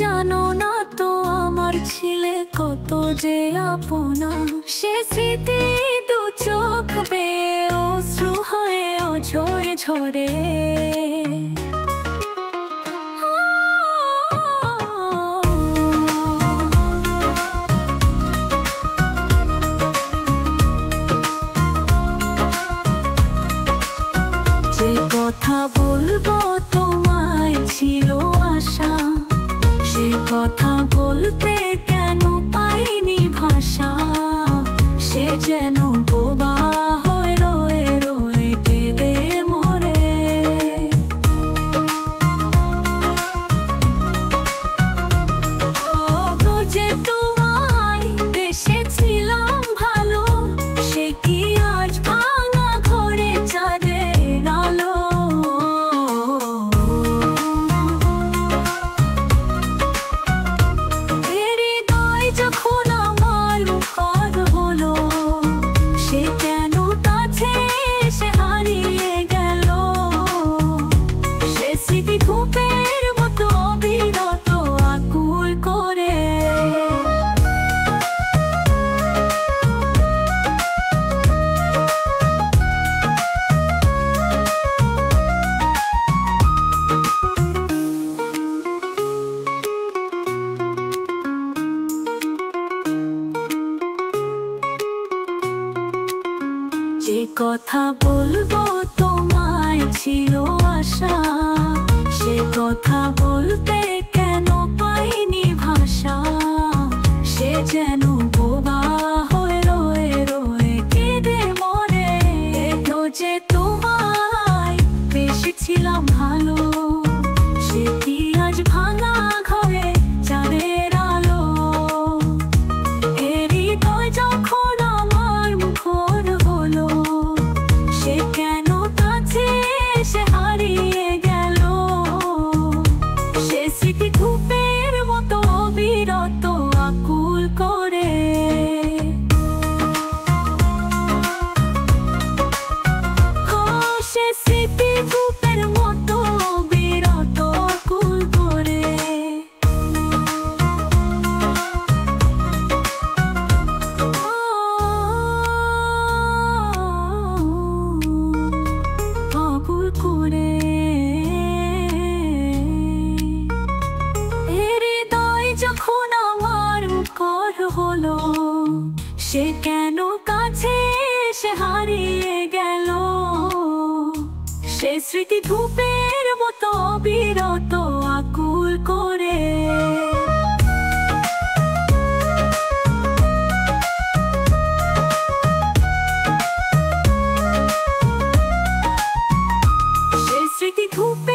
জানো না তো আমার ছিলে কত যে আপনা, সে স্মৃতি দু চোখ বেয়ে অশ্রু হয়ে ঝরে ঝরে। যে কথা বলবো তোমায় ছিল আশা, সে কথা বলতে কেন পাইনি ভাষা। সে যেন বোবা হয়ে রয়ে রয়ে কেঁদে মরে। ও যে তোমায় বেসেছিলাম ভালো, সে কি আজ ভাঙা ঘরে চাঁদের আলো। হৃদয় যখন আমার মুখর হলো, সে কেন কাছে এসে হারিয়ে গেল। সে স্মৃতি ধূপের মতো অবিরত আকুল করে। যে কথা বলবো তোমায় ছিল আশা, সে কথা বলতে কেন পাইনি ভাষা। সে যেন বোবা হয়ে রয়ে রয়ে কেঁদে মরে। তো যে তোমায় বেসেছিলাম ভালো, সে কি আজ ভাঙা ঘরে চাঁদের আলো। হৃদয় যখন আমার মুখর হলো, সে কেন কাছে এসে হারিয়ে গেল। সে স্মৃতি ধূপের মতো অবিরত আকুল করে। সে স্মৃতি ধূপের মতো অবিরত আকুল করে। আকুল করে। হৃদয় যখন আমার মুখর হলো, সে কেন কাছে এসে হারিয়ে গেল। সে স্মৃতি ধূপের মতো অবিরত আকুল করে। সে স্মৃতি ধূপের